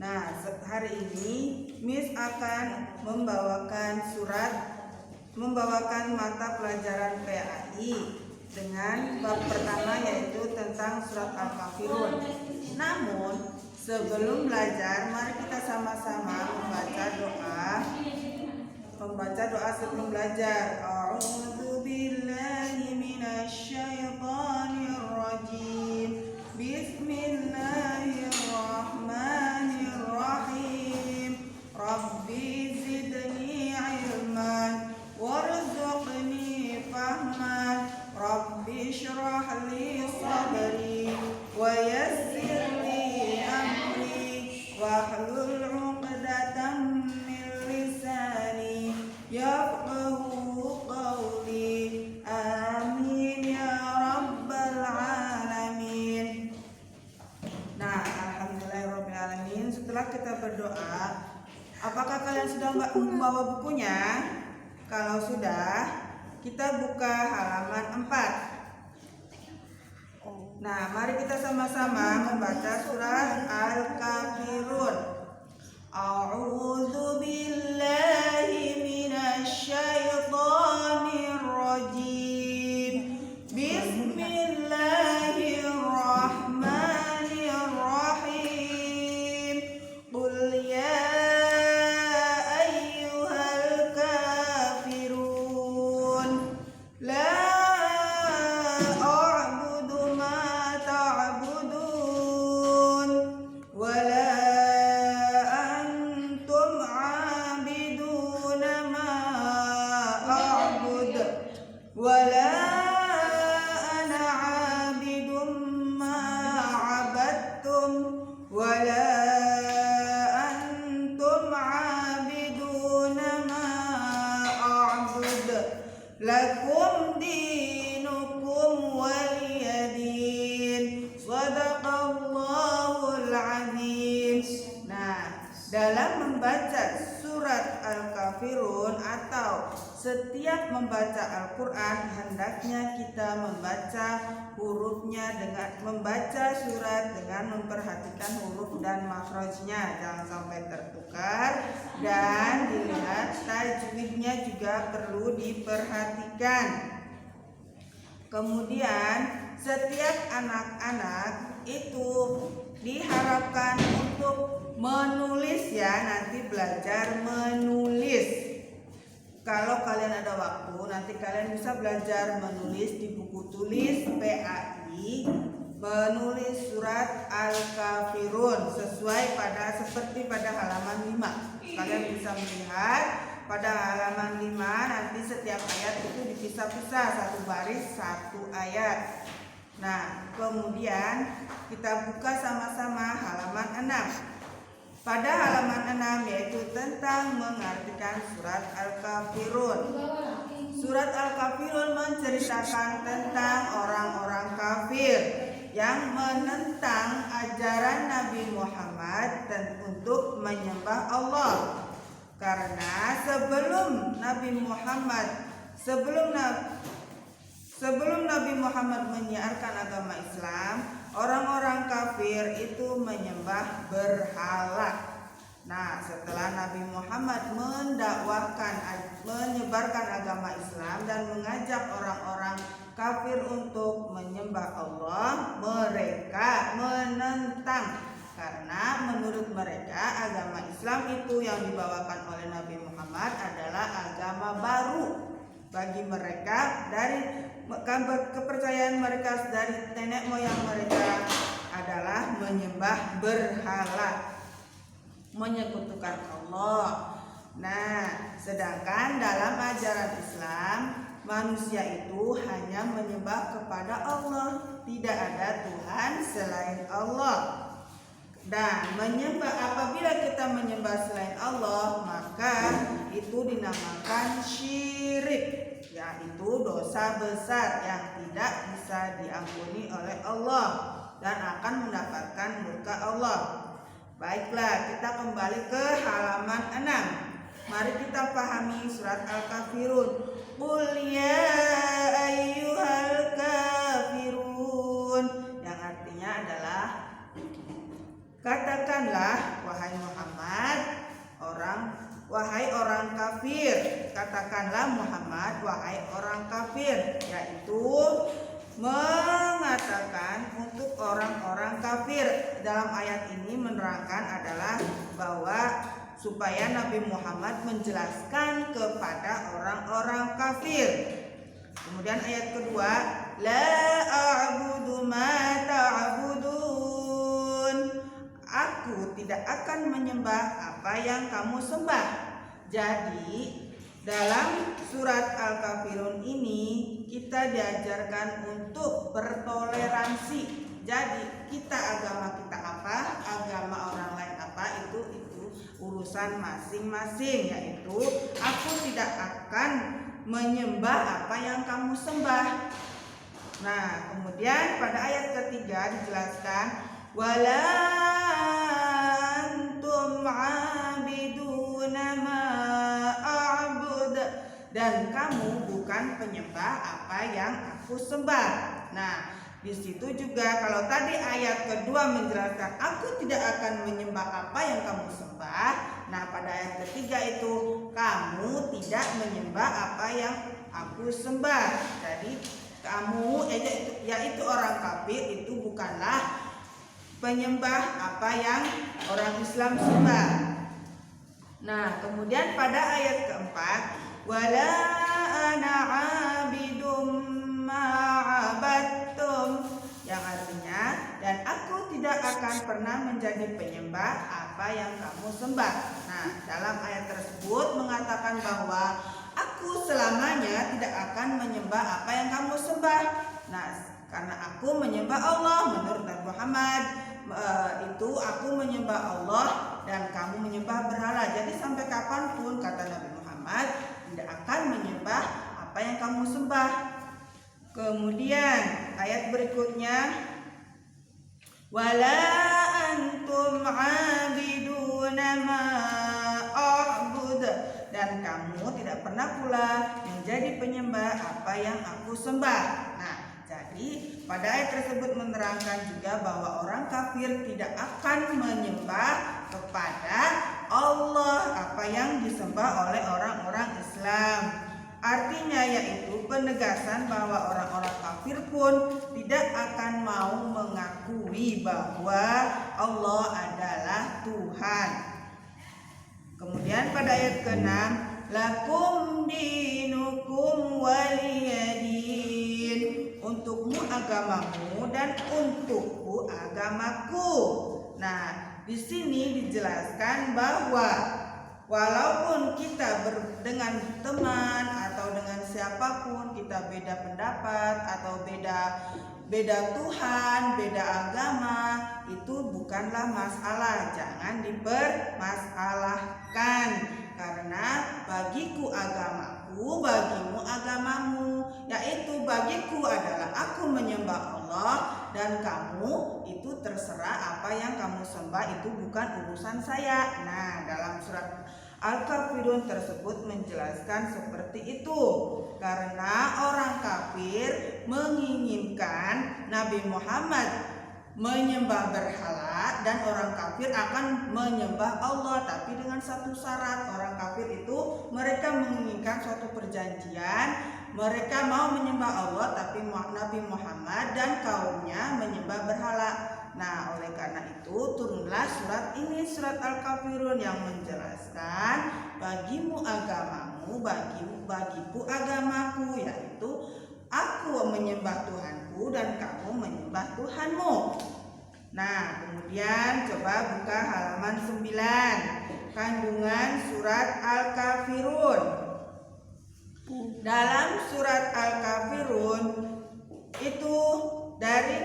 Nah, hari ini Miss akan membawakan mata pelajaran PAI dengan bab pertama, yaitu tentang surat Al-Kafirun. Namun sebelum belajar, mari kita sama-sama membaca doa sebelum belajar. A'udzu billahi minasyaitonir rajim. Bismillahirrahmanirrahim. Rabbi zidni ilman warzuqni fahman. Rabbi shrah li sadri wa yassir li amri wahlul 'uqdatam min lisani yafqahu qawli. Amin ya rabbal alamin. Nah, alhamdulillahirabbil alamin. Setelah kita berdoa, apakah kalian sudah membawa bukunya? Kalau sudah, kita buka halaman 4. Nah, mari kita sama-sama membaca surah Al-Kafirun. A'udzu billahi minasyaitonir rajim. Bismillahirrahmanirrahim. Qul ya ayyuhal kafirun la a'budu ma ta'budun wala antum 'abiduna ma a'bud wala ana 'abidum ma 'abadtum wala antum 'abiduna ma a'bud lakum dinukum waliyadin. Shadaqallahul azim. Nah, dalam membaca surat Al-Kafirun atau setiap membaca Al-Quran, hendaknya kita membaca hurufnya dengan membaca surat dengan memperhatikan huruf dan makhrajnya, jangan sampai tertukar, dan dilihat tajwidnya juga perlu diperhatikan. Kemudian setiap anak-anak itu diharapkan untuk menulis, ya, nanti belajar menulis. Kalau kalian ada waktu, nanti kalian bisa belajar menulis di buku tulis PAI, menulis surat Al-Kafirun seperti pada halaman 5. Kalian bisa melihat pada halaman 5 nanti setiap ayat itu dipisah-pisah, satu baris satu ayat. Nah, kemudian kita buka sama-sama halaman 6. Pada halaman 6 yaitu tentang mengartikan surat Al-Kafirun. Surat Al-Kafirun menceritakan tentang orang-orang kafir yang menentang ajaran Nabi Muhammad dan untuk menyembah Allah. Karena sebelum Nabi Muhammad menyiarkan agama Islam, orang-orang kafir itu menyembah berhala. Nah, setelah Nabi Muhammad menyebarkan agama Islam dan mengajak orang-orang kafir untuk menyembah Allah, mereka menentang. Karena menurut mereka agama Islam itu yang dibawakan oleh Nabi Muhammad adalah agama baru bagi mereka. Dari kepercayaan mereka dari nenek moyang mereka adalah menyembah berhala, menyekutukan Allah. Nah, sedangkan dalam ajaran Islam manusia itu hanya menyembah kepada Allah, tidak ada Tuhan selain Allah. Dan apabila kita menyembah selain Allah, maka itu dinamakan syirik, yaitu dosa besar yang tidak bisa diampuni oleh Allah dan akan mendapatkan murka Allah. Baiklah, kita kembali ke halaman 6. Mari kita pahami surat Al-Kafirun. Qul ya ayyuhal kafirun, yang artinya adalah Katakanlah wahai Muhammad, wahai orang kafir. Katakanlah Muhammad, wahai orang kafir, yaitu mengatakan untuk orang-orang kafir. Dalam ayat ini menerangkan adalah bahwa supaya Nabi Muhammad menjelaskan kepada orang-orang kafir. Kemudian ayat kedua, la a'budu ma ta'budun. Aku tidak akan menyembah apa yang kamu sembah. Jadi dalam surat Al-Kafirun ini kita diajarkan untuk bertoleransi. Jadi agama kita apa, agama orang lain apa, itu urusan masing-masing. Yaitu aku tidak akan menyembah apa yang kamu sembah. Nah, kemudian pada ayat ketiga dijelaskan wala antum abiduna ma a'bud, dan kamu bukan penyembah apa yang aku sembah. Nah, di situ juga kalau tadi ayat kedua menjelaskan aku tidak akan menyembah apa yang kamu sembah. Nah, pada ayat ketiga itu kamu tidak menyembah apa yang aku sembah. Jadi kamu yaitu orang kafir itu bukanlah penyembah apa yang orang Islam sembah. Nah, kemudian pada ayat keempat, wala ana abidum ma'abattum, yang artinya dan aku tidak akan pernah menjadi penyembah apa yang kamu sembah. Nah, dalam ayat tersebut mengatakan bahwa aku selamanya tidak akan menyembah apa yang kamu sembah. Nah, karena aku menyembah Allah menurut Nabi Muhammad, itu aku menyembah Allah dan kamu menyembah berhala. Jadi sampai kapanpun kata Nabi Muhammad tidak akan menyembah apa yang kamu sembah. Kemudian ayat berikutnya, wala antum abiduna ma a'bud, dan kamu tidak pernah pula menjadi penyembah apa yang aku sembah. Nah, jadi pada ayat tersebut menerangkan juga bahwa orang kafir tidak akan menyembah kepada Allah apa yang disembah oleh orang-orang Islam. Artinya yaitu penegasan bahwa orang-orang kafir pun tidak akan mau mengakui bahwa Allah adalah Tuhan. Kemudian pada ayat ke-6, lakum dinukum waliyadin, untukmu agamamu dan untukku agamaku. Nah, di sini dijelaskan bahwa walaupun kita dengan teman atau dengan siapapun kita beda pendapat atau beda Tuhan, beda agama, itu bukanlah masalah, jangan dipermasalahkan. Karena bagiku agamaku, bagimu agamamu, yaitu bagiku adalah aku menyembah Allah dan kamu itu terserah apa yang kamu sembah, itu bukan urusan saya. Nah, dalam surat Al-Kafirun tersebut menjelaskan seperti itu. Karena orang kafir menginginkan Nabi Muhammad menyembah berhala dan orang kafir akan menyembah Allah, tapi dengan satu syarat. Orang kafir itu mereka menginginkan suatu perjanjian, mereka mau menyembah Allah tapi Nabi Muhammad dan kaumnya menyembah berhala. Nah, oleh karena itu turunlah surat ini, surat Al-Kafirun, yang menjelaskan bagimu agamamu, bagiku agamaku, yaitu aku menyembah Tuhanku dan kamu menyembah Tuhanmu. Nah, kemudian coba buka halaman 9, kandungan surat Al-Kafirun. Dalam surat Al-Kafirun itu dari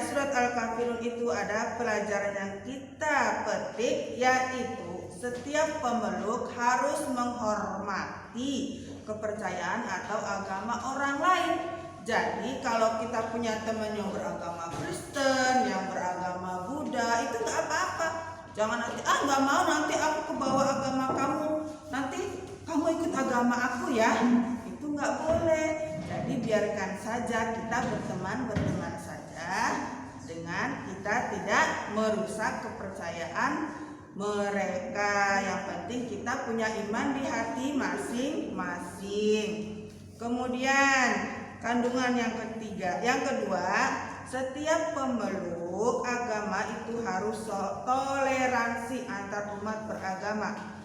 surat Al-Kafirun itu ada pelajaran yang kita petik, yaitu setiap pemeluk harus menghormati kepercayaan atau agama orang lain. Jadi kalau kita punya teman yang beragama Kristen, yang beragama Buddha, itu nggak apa-apa. Jangan nanti nggak mau, nanti aku kebawa agama kamu, nanti kamu ikut agama aku ya. Itu nggak boleh. Jadi biarkan saja kita berteman saja dengan kita tidak merusak kepercayaan mereka. Yang penting kita punya iman di hati masing-masing. Kemudian kandungan yang kedua, setiap pemeluk agama itu harus toleransi antar umat beragama.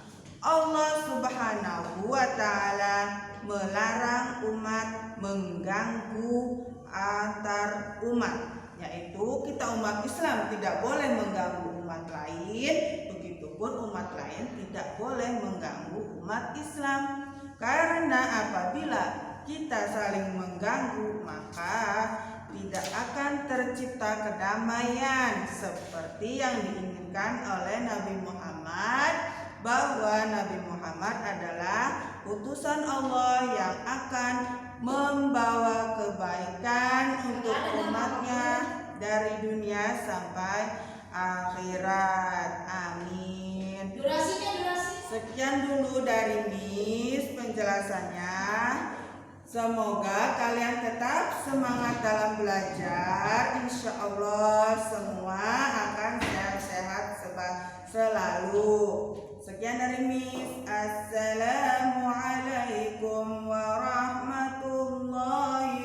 Allah Subhanahu wa Ta'ala melarang umat mengganggu antar umat, yaitu kita umat Islam tidak boleh mengganggu umat lain, begitupun umat lain tidak boleh mengganggu umat Islam. Karena apabila kita saling mengganggu, maka tidak akan tercipta kedamaian seperti yang diinginkan oleh Nabi Muhammad, bahwa Nabi Muhammad adalah utusan Allah yang akan membawa kebaikan untuk umatnya dari dunia sampai akhirat. Amin. Sekian dulu dari Miss penjelasannya. Semoga kalian tetap semangat dalam belajar. Insya Allah semua akan sehat-sehat selalu. Sekian dari Miss. Assalamualaikum warahmatullahi